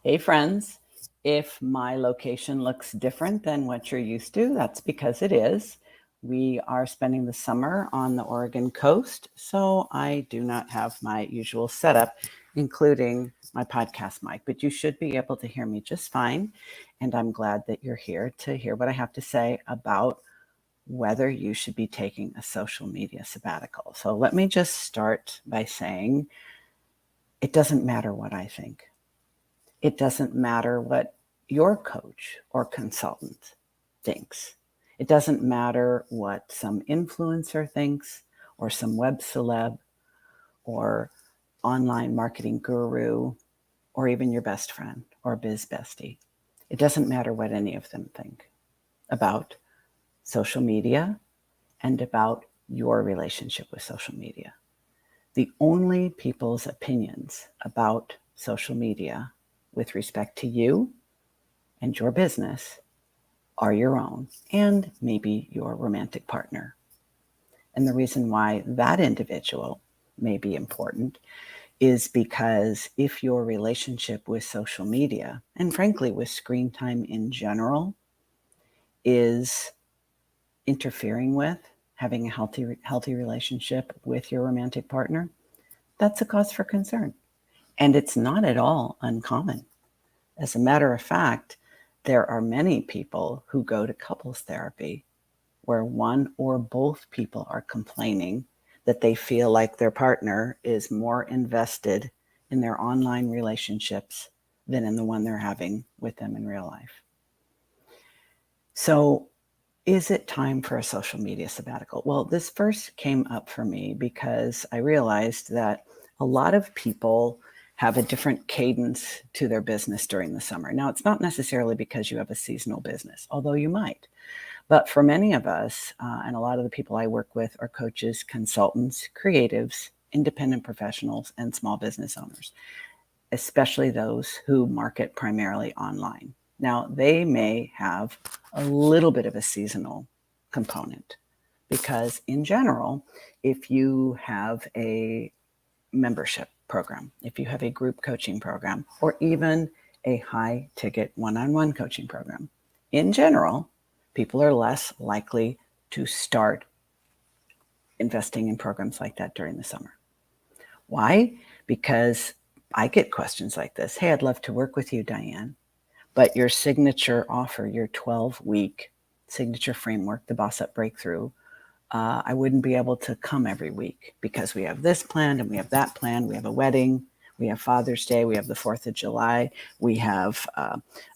Hey friends, if my location looks different than what you're used to, that's because it is. We are spending the summer on the Oregon coast, so I do not have my usual setup, including my podcast mic, but you should be able to hear me just fine. And I'm glad that you're here to hear what I have to say about whether you should be taking a social media sabbatical. So let me just start by saying it doesn't matter what I think. It doesn't matter what your coach or consultant thinks. It doesn't matter what some influencer thinks or some web celeb or online marketing guru or even your best friend or biz bestie. It doesn't matter what any of them think about social media and about your relationship with social media. The only people's opinions about social media with respect to you and your business are your own and maybe your romantic partner. And the reason why that individual may be important is because if your relationship with social media, and frankly with screen time in general, is interfering with having a healthy relationship with your romantic partner, that's a cause for concern. And it's not at all uncommon. As a matter of fact, there are many people who go to couples therapy where one or both people are complaining that they feel like their partner is more invested in their online relationships than in the one they're having with them in real life. So, is it time for a social media sabbatical? Well, this first came up for me because I realized that a lot of people have a different cadence to their business during the summer. Now, it's not necessarily because you have a seasonal business, although you might. But for many of us, and a lot of the people I work with are coaches, consultants, creatives, independent professionals, and small business owners, especially those who market primarily online. Now, they may have a little bit of a seasonal component because, in general, if you have a membership program, if you have a group coaching program, or even a high ticket one-on-one coaching program, in general, people are less likely to start investing in programs like that during the summer. Why? Because I get questions like this. Hey, I'd love to work with you, Diane, but your signature offer, your 12-week signature framework, the Boss Up Breakthrough, I wouldn't be able to come every week because we have this planned and we have that planned. We have a wedding, we have Father's Day, we have the 4th of July, we have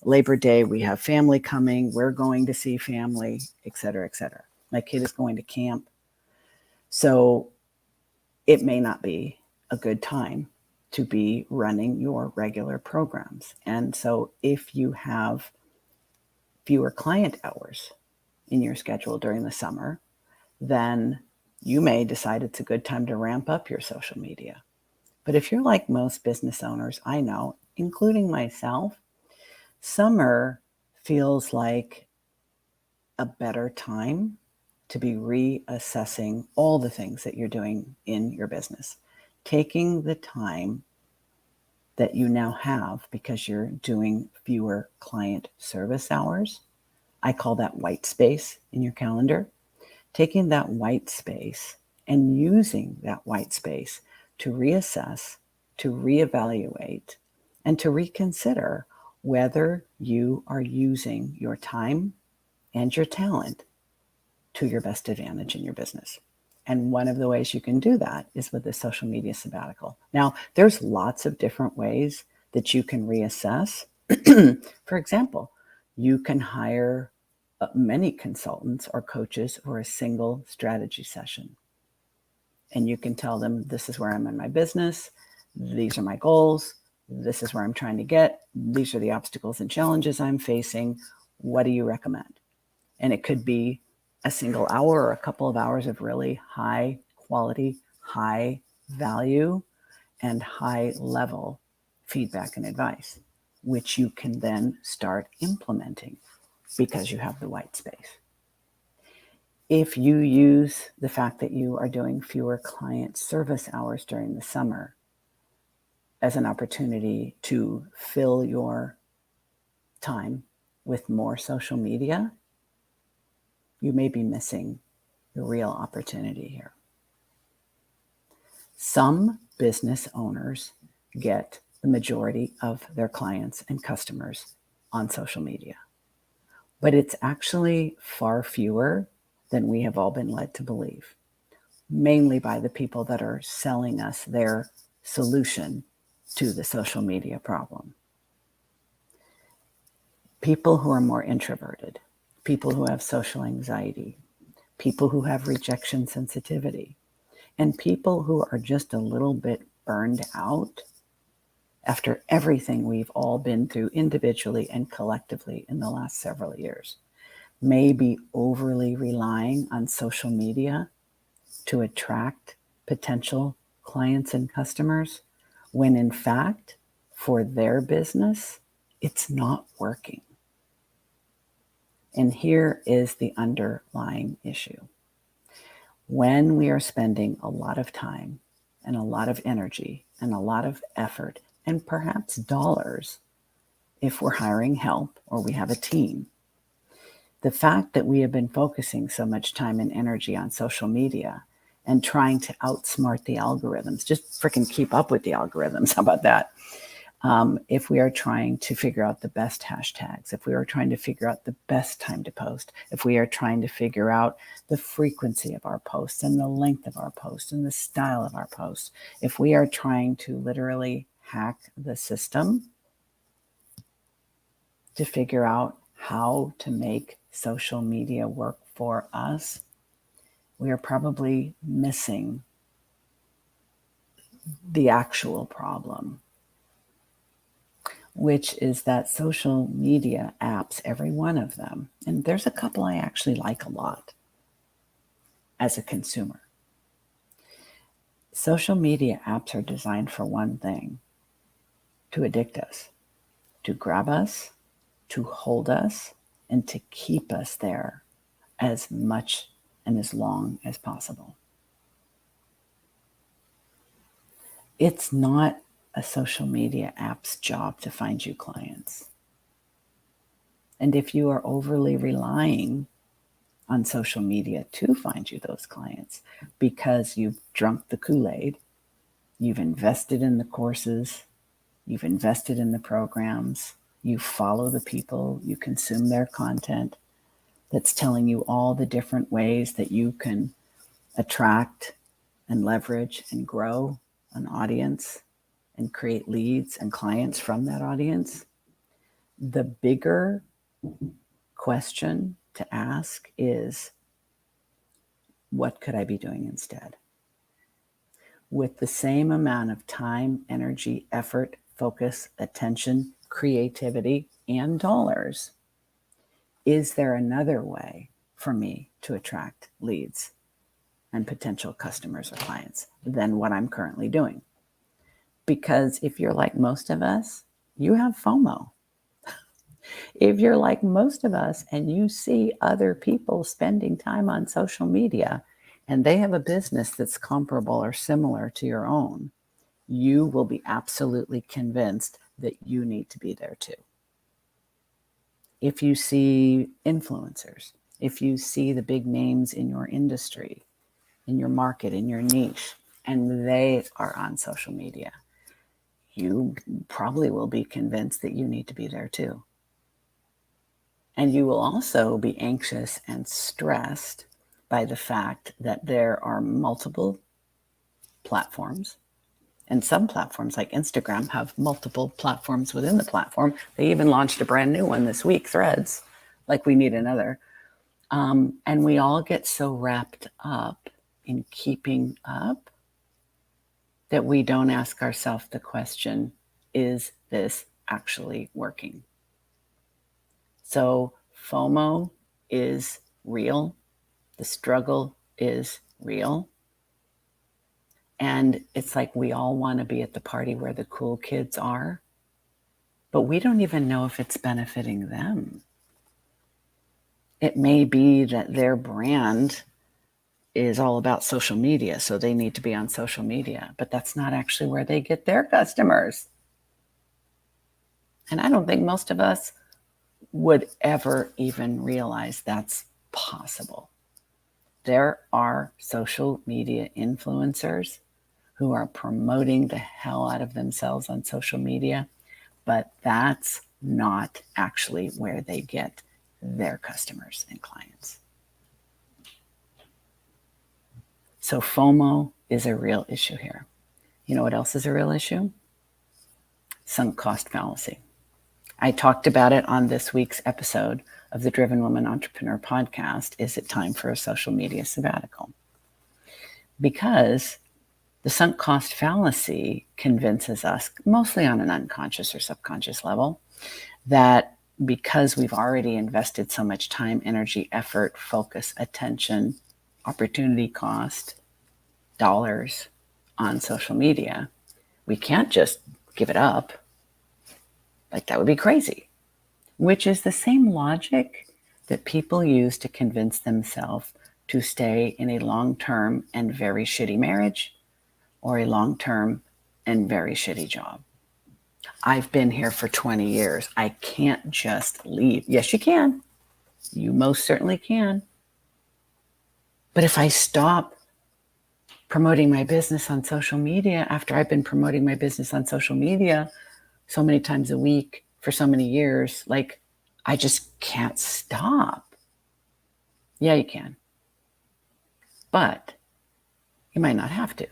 Labor Day, we have family coming, we're going to see family, et cetera, et cetera. My kid is going to camp. So it may not be a good time to be running your regular programs. And so if you have fewer client hours in your schedule during the summer, then you may decide it's a good time to ramp up your social media. But if you're like most business owners I know, including myself, summer feels like a better time to be reassessing all the things that you're doing in your business. Taking the time that you now have because you're doing fewer client service hours. I call that white space in your calendar. Taking that white space and using that white space to reassess, to reevaluate, and to reconsider whether you are using your time and your talent to your best advantage in your business. And one of the ways you can do that is with the social media sabbatical. Now, there's lots of different ways that you can reassess. For example, you can hire many consultants or coaches for a single strategy session. And you can tell them, this is where I'm in my business. These are my goals. This is where I'm trying to get. These are the obstacles and challenges I'm facing. What do you recommend? And it could be a single hour or a couple of hours of really high quality, high value, and high level feedback and advice, which you can then start implementing because you have the white space. If you use the fact that you are doing fewer client service hours during the summer as an opportunity to fill your time with more social media, you may be missing the real opportunity here. Some business owners get the majority of their clients and customers on social media, but it's actually far fewer than we have all been led to believe, mainly by the people that are selling us their solution to the social media problem. People who are more introverted, people who have social anxiety, people who have rejection sensitivity, and people who are just a little bit burned out after everything we've all been through individually and collectively in the last several years, may be overly relying on social media to attract potential clients and customers, when in fact, for their business, it's not working. And here is the underlying issue. When we are spending a lot of time and a lot of energy and a lot of effort and perhaps dollars, if we're hiring help or we have a team, the fact that we have been focusing so much time and energy on social media and trying to outsmart the algorithms, just freaking keep up with the algorithms, how about that? If we are trying to figure out the best hashtags, if we are trying to figure out the best time to post, if we are trying to figure out the frequency of our posts and the length of our posts and the style of our posts, if we are trying to literally hack the system to figure out how to make social media work for us, we are probably missing the actual problem, which is that social media apps, every one of them, and there's a couple I actually like a lot as a consumer. Social media apps are designed for one thing: to addict us, to grab us, to hold us, and to keep us there as much and as long as possible. It's not a social media app's job to find you clients. And if you are overly relying on social media to find you those clients because you've drunk the Kool-Aid, you've invested in the courses, you've invested in the programs, you follow the people, you consume their content that's telling you all the different ways that you can attract and leverage and grow an audience and create leads and clients from that audience, the bigger question to ask is, what could I be doing instead? With the same amount of time, energy, effort, focus, attention, creativity, and dollars, is there another way for me to attract leads and potential customers or clients than what I'm currently doing? Because if you're like most of us, you have FOMO. If you're like most of us and you see other people spending time on social media and they have a business that's comparable or similar to your own, you will be absolutely convinced that you need to be there too. If you see influencers, if you see the big names in your industry, in your market, in your niche, and they are on social media, you probably will be convinced that you need to be there too. And you will also be anxious and stressed by the fact that there are multiple platforms. And some platforms like Instagram have multiple platforms within the platform. They even launched a brand new one this week, Threads, like we need another. And we all get so wrapped up in keeping up that we don't ask ourselves the question, is this actually working? So FOMO is real. The struggle is real. And it's like we all want to be at the party where the cool kids are, but we don't even know if it's benefiting them. It may be that their brand is all about social media, so they need to be on social media, but that's not actually where they get their customers. And I don't think most of us would ever even realize that's possible. There are social media influencers who are promoting the hell out of themselves on social media, but that's not actually where they get their customers and clients. So FOMO is a real issue here. You know what else is a real issue? Sunk cost fallacy. I talked about it on this week's episode of the Driven Woman Entrepreneur podcast. Is it time for a social media sabbatical? Because the sunk cost fallacy convinces us, mostly on an unconscious or subconscious level, that because we've already invested so much time, energy, effort, focus, attention, opportunity cost, dollars on social media, we can't just give it up. Like, that would be crazy. Which is the same logic that people use to convince themselves to stay in a long-term and very shitty marriage or a long-term and very shitty job. I've been here for 20 years. I can't just leave. Yes, you can. You most certainly can. But if I stop promoting my business on social media after I've been promoting my business on social media so many times a week for so many years, like, I just can't stop. Yeah, you can. But you might not have to.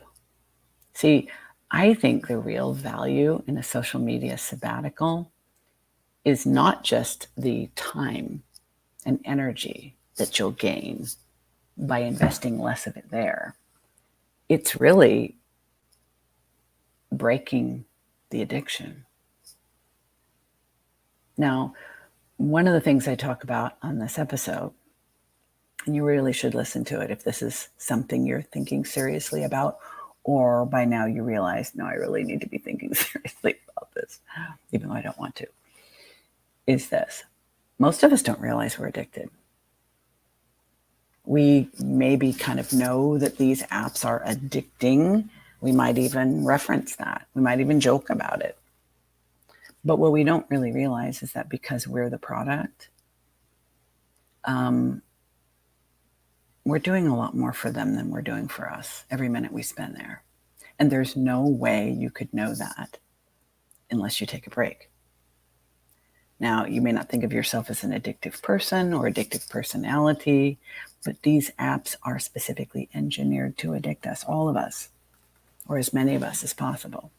See, I think the real value in a social media sabbatical is not just the time and energy that you'll gain by investing less of it there. It's really breaking the addiction. Now, one of the things I talk about on this episode, and you really should listen to it if this is something you're thinking seriously about, or by now you realize, no, I really need to be thinking seriously about this, even though I don't want to, is this. Most of us don't realize we're addicted. We maybe kind of know that these apps are addicting. We might even reference that. We might even joke about it. But what we don't really realize is that because we're the product, we're doing a lot more for them than we're doing for us every minute we spend there. And there's no way you could know that unless you take a break. Now, you may not think of yourself as an addictive person or addictive personality, but these apps are specifically engineered to addict us, all of us, or as many of us as possible.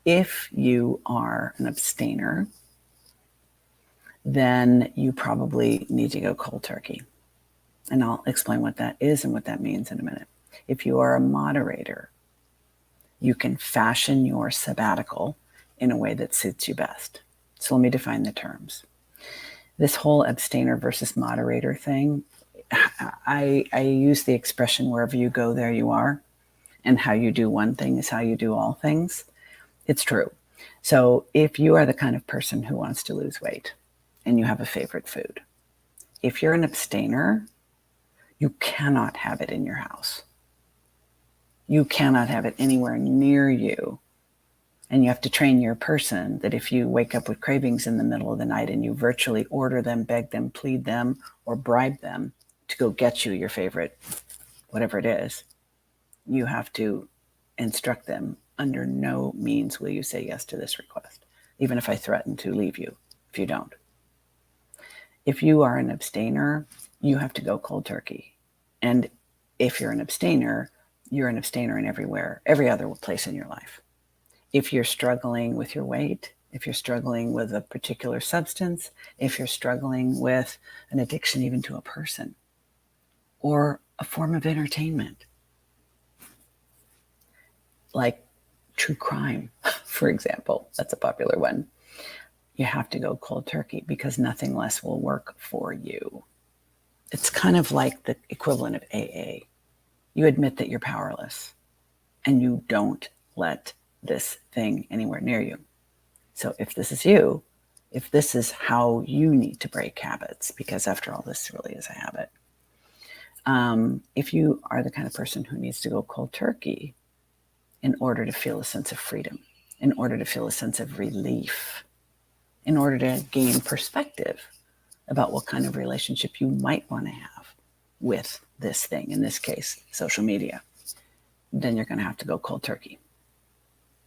If you are an abstainer, then you probably need to go cold turkey. And I'll explain what that is and what that means in a minute. If you are a moderator, you can fashion your sabbatical in a way that suits you best. So let me define the terms. This whole abstainer versus moderator thing, I use the expression, wherever you go, there you are. And how you do one thing is how you do all things. It's true. So if you are the kind of person who wants to lose weight and you have a favorite food, if you're an abstainer, you cannot have it in your house. You cannot have it anywhere near you. And you have to train your person that if you wake up with cravings in the middle of the night and you virtually order them, beg them, plead them, or bribe them to go get you your favorite, whatever it is, you have to instruct them, under no means will you say yes to this request, even if I threaten to leave you if you don't. If you are an abstainer, you have to go cold turkey. And if you're an abstainer in every other place in your life. If you're struggling with your weight, if you're struggling with a particular substance, if you're struggling with an addiction even to a person or a form of entertainment, like true crime, for example, that's a popular one, you have to go cold turkey because nothing less will work for you. It's kind of like the equivalent of AA. You admit that you're powerless and you don't let this thing anywhere near you. So if this is you, if this is how you need to break habits, because after all, this really is a habit, If you are the kind of person who needs to go cold turkey in order to feel a sense of freedom, in order to feel a sense of relief, in order to gain perspective about what kind of relationship you might want to have with this thing, in this case, social media, then you're going to have to go cold turkey.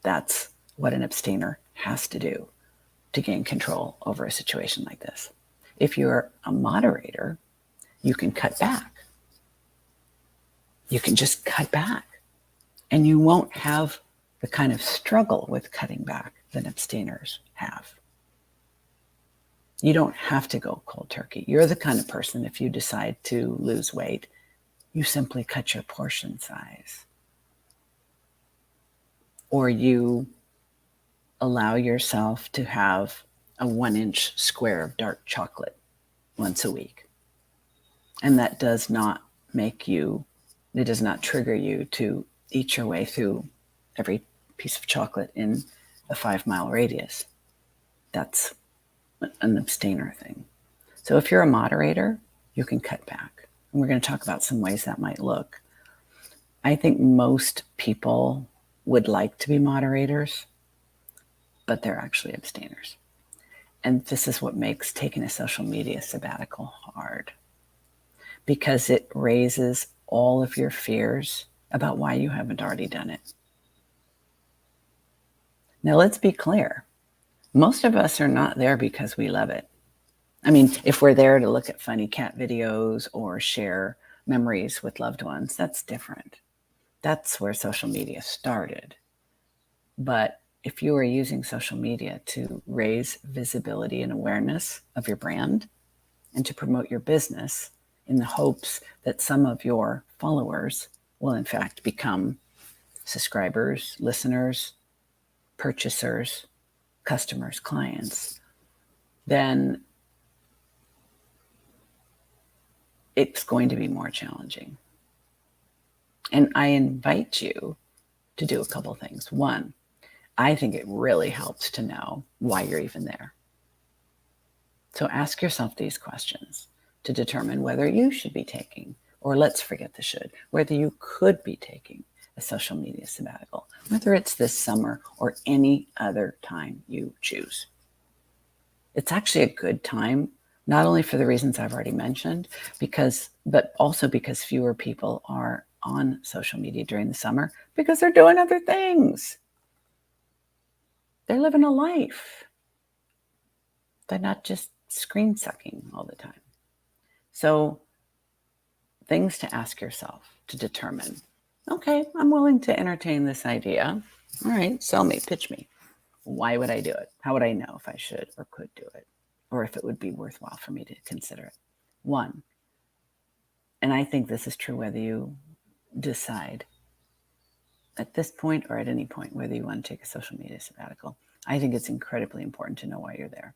That's what an abstainer has to do to gain control over a situation like this. If you're a moderator, you can cut back. You can just cut back, and you won't have the kind of struggle with cutting back that abstainers have. You don't have to go cold turkey. You're the kind of person, if you decide to lose weight, you simply cut your portion size. Or you allow yourself to have a 1-inch square of dark chocolate once a week. And that does not it does not trigger you to eat your way through every piece of chocolate in a 5-mile radius. That's an abstainer thing. So if you're a moderator, you can cut back. And we're going to talk about some ways that might look. I think most people would like to be moderators, but they're actually abstainers. And this is what makes taking a social media sabbatical hard, because it raises all of your fears about why you haven't already done it. Now, let's be clear. Most of us are not there because we love it. I mean, if we're there to look at funny cat videos or share memories with loved ones, that's different. That's where social media started. But if you are using social media to raise visibility and awareness of your brand and to promote your business in the hopes that some of your followers will in fact become subscribers, listeners, purchasers, customers, clients, then it's going to be more challenging. And I invite you to do a couple things. One, I think it really helps to know why you're even there. So ask yourself these questions to determine whether you should be taking, or let's forget the should, whether you could be taking a social media sabbatical, whether it's this summer or any other time you choose. It's actually a good time, not only for the reasons I've already mentioned, but also because fewer people are on social media during the summer because they're doing other things. They're living a life. They're not just screen sucking all the time. So things to ask yourself to determine, okay, I'm willing to entertain this idea. All right, sell me, pitch me. Why would I do it? How would I know if I should or could do it? Or if it would be worthwhile for me to consider it? One, and I think this is true whether you decide at this point or at any point whether you want to take a social media sabbatical, I think it's incredibly important to know why you're there.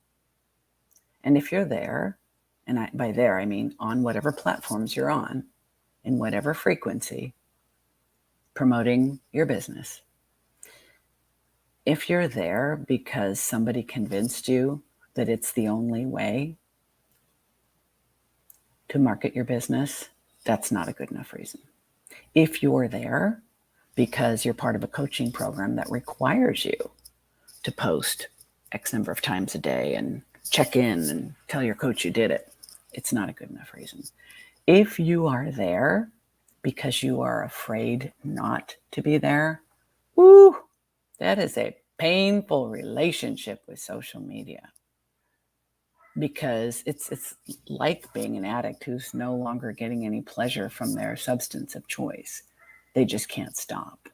And if you're there, and by there I mean on whatever platforms you're on, in whatever frequency, promoting your business, if you're there because somebody convinced you that it's the only way to market your business, that's not a good enough reason. If you're there because you're part of a coaching program that requires you to post X number of times a day and check in and tell your coach you did it, it's not a good enough reason. If you are there because you are afraid not to be there, woo, that is a painful relationship with social media. Because it's like being an addict who's no longer getting any pleasure from their substance of choice. They just can't stop.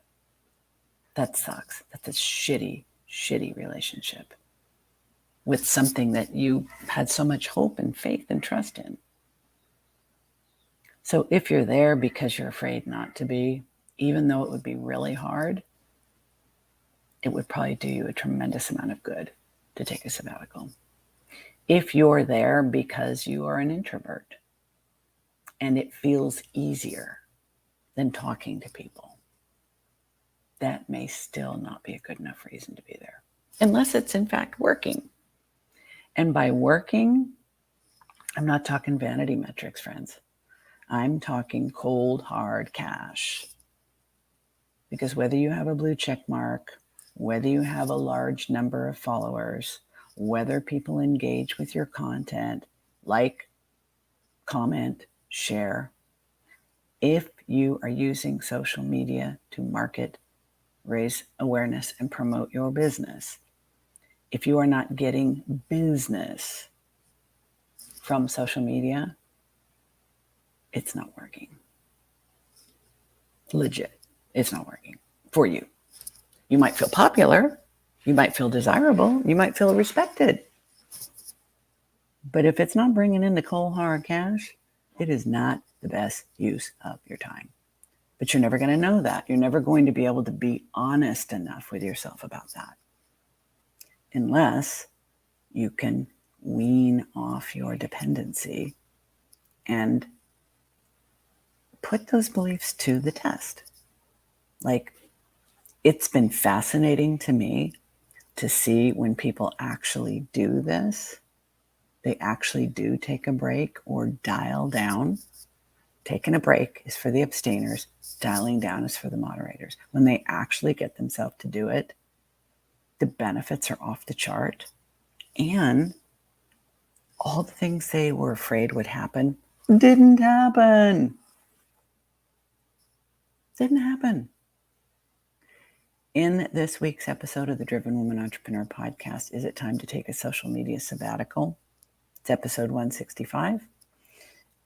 That sucks. That's a shitty, shitty relationship with something that you had so much hope and faith and trust in. So if you're there because you're afraid not to be, even though it would be really hard, it would probably do you a tremendous amount of good to take a sabbatical. If you're there because you are an introvert and it feels easier than talking to people, that may still not be a good enough reason to be there, unless it's in fact working. And by working, I'm not talking vanity metrics, friends. I'm talking cold, hard cash. Because whether you have a blue check mark, whether you have a large number of followers, whether people engage with your content, like, comment, share, if you are using social media to market, raise awareness, and promote your business, if you are not getting business from social media, it's not working. Legit. It's not working for you. You might feel popular. You might feel desirable. You might feel respected. But if it's not bringing in the cold hard cash, it is not the best use of your time. But you're never going to know that. You're never going to be able to be honest enough with yourself about that. Unless you can wean off your dependency and put those beliefs to the test. Like, it's been fascinating to me to see when people actually do this. They actually do take a break or dial down. Taking a break is for the abstainers. Dialing down is for the moderators. When they actually get themselves to do it, the benefits are off the chart. And all the things they were afraid would happen didn't happen. Didn't happen. In this week's episode of the Driven Woman Entrepreneur Podcast, Is It Time to Take a Social Media Sabbatical? It's episode 165.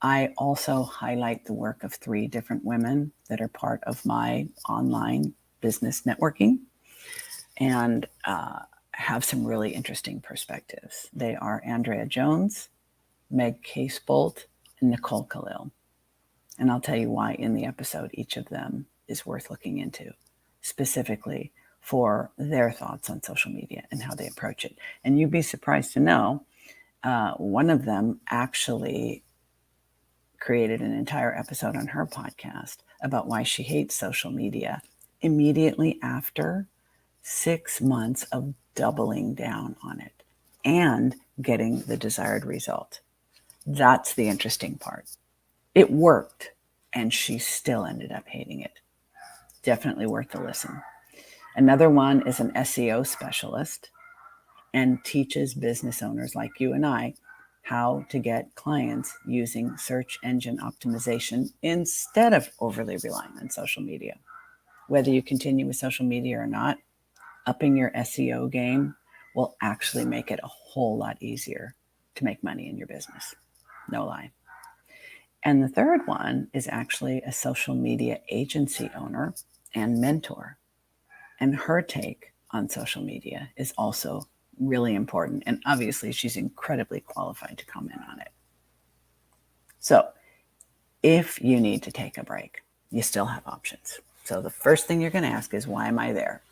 I also highlight the work of 3 different women that are part of my online business networking and have some really interesting perspectives. They are Andrea Jones, Meg Casebolt, and Nicole Khalil. And I'll tell you why in the episode each of them is worth looking into, specifically for their thoughts on social media and how they approach it. And you'd be surprised to know, one of them actually created an entire episode on her podcast about why she hates social media immediately after 6 months of doubling down on it and getting the desired result. That's the interesting part. It worked, and she still ended up hating it. Definitely worth a listen. Another one is an SEO specialist and teaches business owners like you and I how to get clients using search engine optimization instead of overly relying on social media. Whether you continue with social media or not, upping your SEO game will actually make it a whole lot easier to make money in your business. No lie. And the third one is actually a social media agency owner and mentor. And her take on social media is also really important. And obviously, she's incredibly qualified to comment on it. So if you need to take a break, you still have options. So the first thing you're going to ask is, why am I there?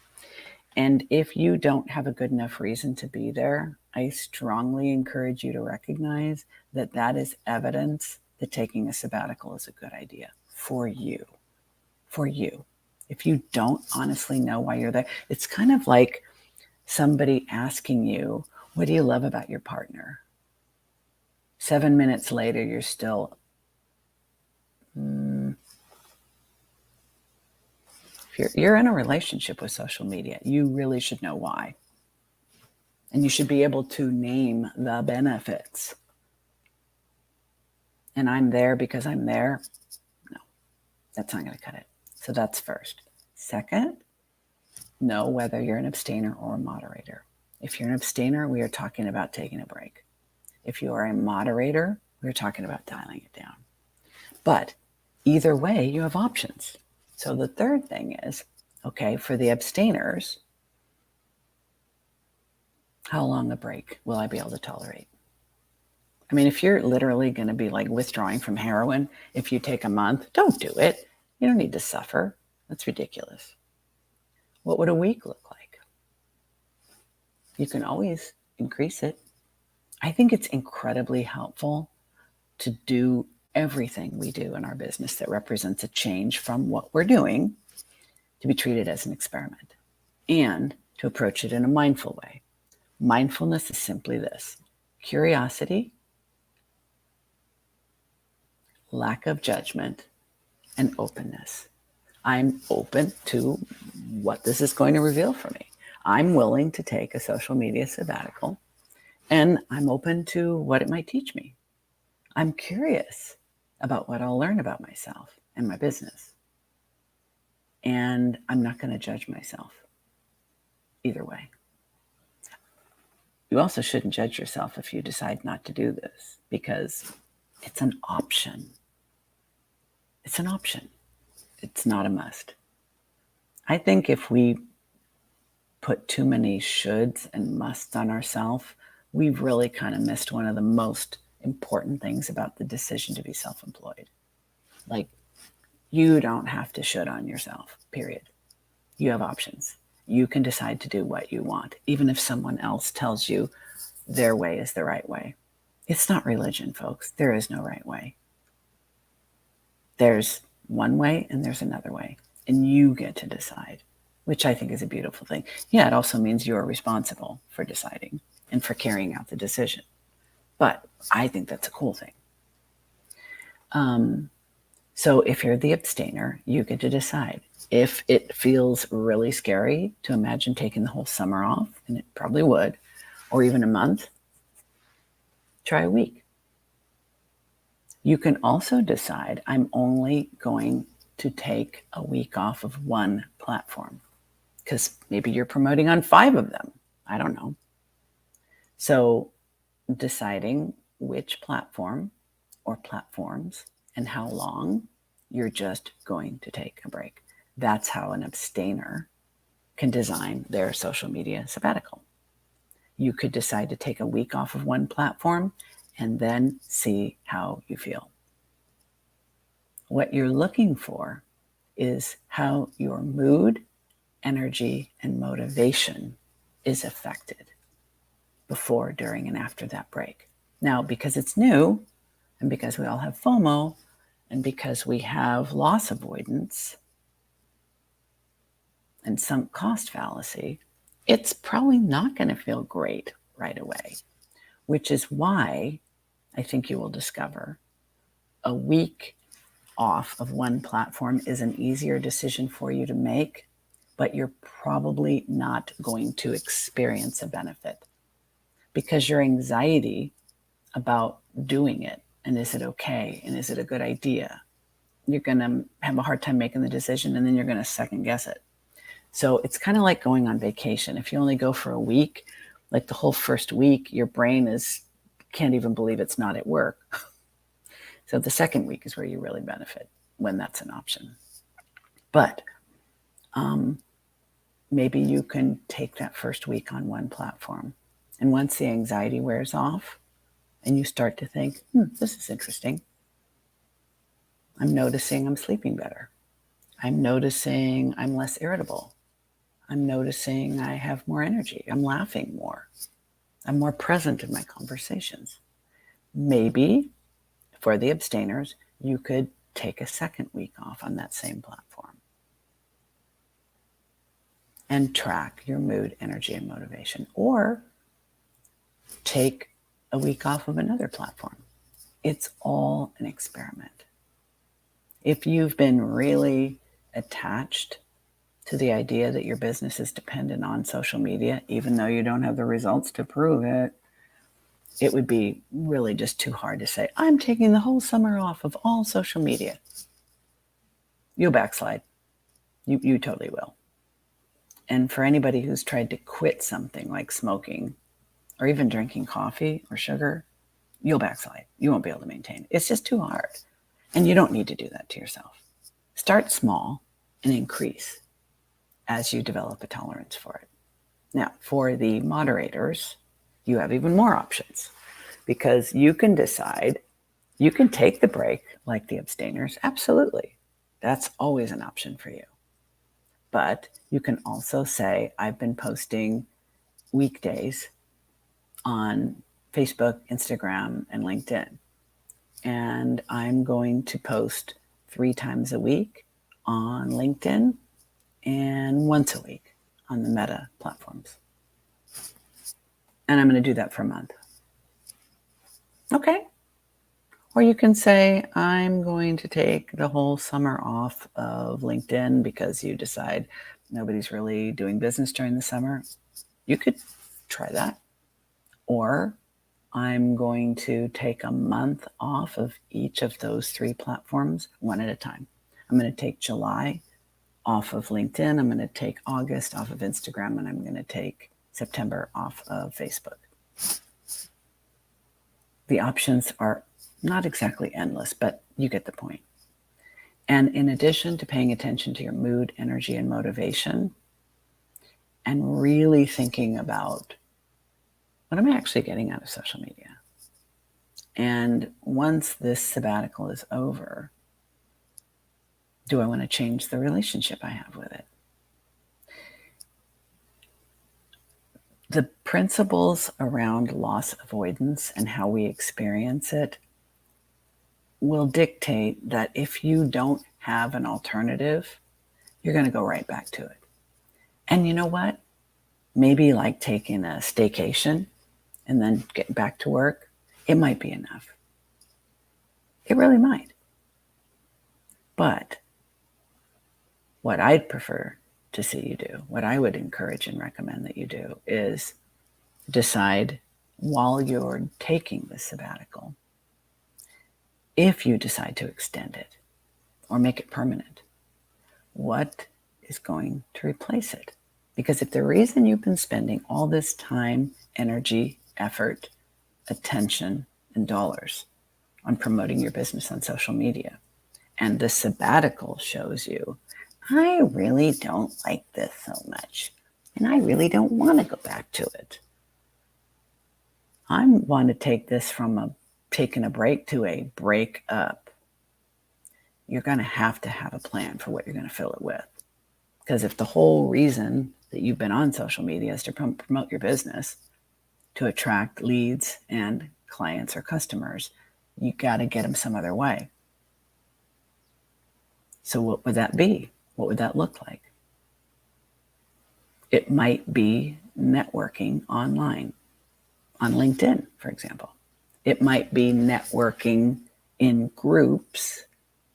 And if you don't have a good enough reason to be there, I strongly encourage you to recognize that that is evidence that taking a sabbatical is a good idea for you. For you. If you don't honestly know why you're there, it's kind of like somebody asking you, what do you love about your partner? 7 minutes later, you're still, if you're in a relationship with social media, you really should know why. And you should be able to name the benefits. And I'm there because I'm there. No, that's not going to cut it. So that's first. Second, know whether you're an abstainer or a moderator. If you're an abstainer, we are talking about taking a break. If you are a moderator, we're talking about dialing it down. But either way, you have options. So the third thing is, okay, for the abstainers, how long a break will I be able to tolerate? I mean, if you're literally going to be like withdrawing from heroin, if you take a month, don't do it. You don't need to suffer. That's ridiculous. What would a week look like? You can always increase it. I think it's incredibly helpful to do everything we do in our business that represents a change from what we're doing to be treated as an experiment and to approach it in a mindful way. Mindfulness is simply this: curiosity, lack of judgment, and openness. I'm open to what this is going to reveal for me. I'm willing to take a social media sabbatical, and I'm open to what it might teach me. I'm curious about what I'll learn about myself and my business. And I'm not going to judge myself either way. You also shouldn't judge yourself if you decide not to do this, because it's an option. It's an option. It's not a must. I think if we put too many shoulds and musts on ourselves, we've really kind of missed one of the most important things about the decision to be self-employed. Like, you don't have to should on yourself, period. You have options. You can decide to do what you want, even if someone else tells you their way is the right way. It's not religion, folks. There is no right way. There's one way and there's another way, and you get to decide, which I think is a beautiful thing. Yeah, it also means you are responsible for deciding and for carrying out the decision. But I think that's a cool thing. So if you're the abstainer, you get to decide. If it feels really scary to imagine taking the whole summer off, and it probably would, or even a month, try a week. You can also decide, I'm only going to take a week off of one platform, because maybe you're promoting on 5 of them. I don't know. So deciding which platform or platforms and how long you're just going to take a break. That's how an abstainer can design their social media sabbatical. You could decide to take a week off of one platform and then see how you feel. What you're looking for is how your mood, energy, and motivation is affected before, during, and after that break. Now, because it's new, and because we all have FOMO, and because we have loss avoidance and sunk cost fallacy, it's probably not going to feel great right away, which is why I think you will discover a week off of one platform is an easier decision for you to make, but you're probably not going to experience a benefit, because your anxiety about doing it, and is it okay, and is it a good idea, you're going to have a hard time making the decision, and then you're going to second guess it. So it's kind of like going on vacation. If you only go for a week, like the whole first week, your brain can't even believe it's not at work. So the second week is where you really benefit, when that's an option. But maybe you can take that first week on one platform. And once the anxiety wears off and you start to think, this is interesting. I'm noticing I'm sleeping better. I'm noticing I'm less irritable. I'm noticing I have more energy. I'm laughing more. I'm more present in my conversations. Maybe for the abstainers, you could take a second week off on that same platform and track your mood, energy, and motivation, or take a week off of another platform. It's all an experiment. If you've been really attached to the idea that your business is dependent on social media, even though you don't have the results to prove it, it would be really just too hard to say, I'm taking the whole summer off of all social media. You'll backslide. You totally will. And for anybody who's tried to quit something like smoking or even drinking coffee or sugar, you'll backslide. You won't be able to maintain it. It's just too hard. And you don't need to do that to yourself. Start small and increase as you develop a tolerance for it. Now, for the moderators, you have even more options, because you can decide, you can take the break like the abstainers. Absolutely. That's always an option for you. But you can also say, I've been posting weekdays on Facebook, Instagram, and LinkedIn. And I'm going to post 3 times a week on LinkedIn and once a week on the Meta platforms. And I'm going to do that for a month. Okay. Or you can say, I'm going to take the whole summer off of LinkedIn because you decide nobody's really doing business during the summer. You could try that. Or I'm going to take a month off of each of those 3 platforms, one at a time. I'm going to take July off of LinkedIn. I'm going to take August off of Instagram, and I'm going to take September off of Facebook. The options are not exactly endless, but you get the point. And in addition to paying attention to your mood, energy, and motivation, and really thinking about what am I actually getting out of social media? And once this sabbatical is over, do I want to change the relationship I have with it? The principles around loss avoidance and how we experience it will dictate that if you don't have an alternative, you're going to go right back to it. And you know what? Maybe like taking a staycation and then getting back to work, it might be enough. It really might. But what I'd prefer to see you do, what I would encourage and recommend that you do, is decide while you're taking this sabbatical, if you decide to extend it or make it permanent, what is going to replace it? Because if the reason you've been spending all this time, energy, effort, attention, and dollars on promoting your business on social media, and the sabbatical shows you, I really don't like this so much, and I really don't want to go back to it. I want to take this from taking a break to a break up. You're going to have a plan for what you're going to fill it with. Because if the whole reason that you've been on social media is to promote your business, to attract leads and clients or customers, you got to get them some other way. So what would that be? What would that look like? It might be networking online, on LinkedIn, for example. It might be networking in groups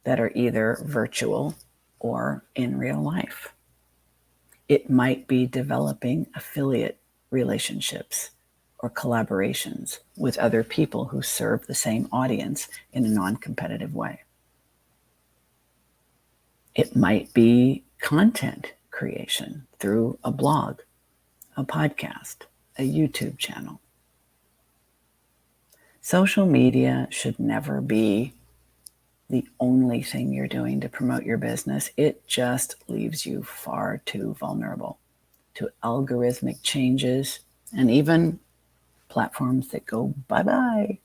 that are either virtual or in real life. It might be developing affiliate relationships or collaborations with other people who serve the same audience in a non-competitive way. It might be content creation through a blog, a podcast, a YouTube channel. Social media should never be the only thing you're doing to promote your business. It just leaves you far too vulnerable to algorithmic changes and even platforms that go bye-bye.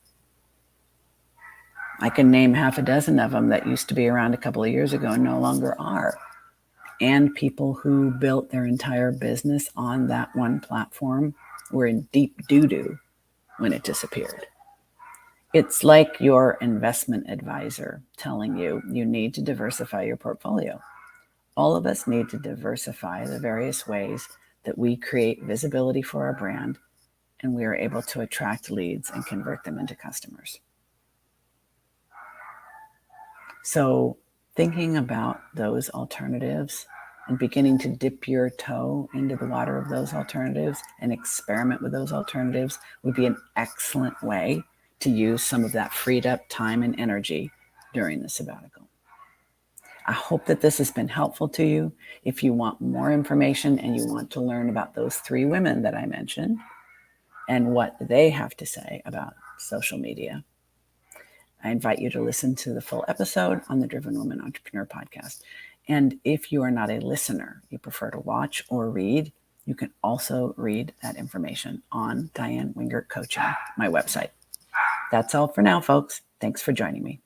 I can name half a dozen of them that used to be around a couple of years ago and no longer are. And people who built their entire business on that one platform were in deep doo-doo when it disappeared. It's like your investment advisor telling you you need to diversify your portfolio. All of us need to diversify the various ways that we create visibility for our brand, and we are able to attract leads and convert them into customers. So thinking about those alternatives and beginning to dip your toe into the water of those alternatives and experiment with those alternatives would be an excellent way to use some of that freed up time and energy during the sabbatical. I hope that this has been helpful to you. If you want more information and you want to learn about those 3 women that I mentioned and what they have to say about social media, I invite you to listen to the full episode on the Driven Woman Entrepreneur podcast. And if you are not a listener, you prefer to watch or read, you can also read that information on Diane Wingert Coaching, my website. That's all for now, folks. Thanks for joining me.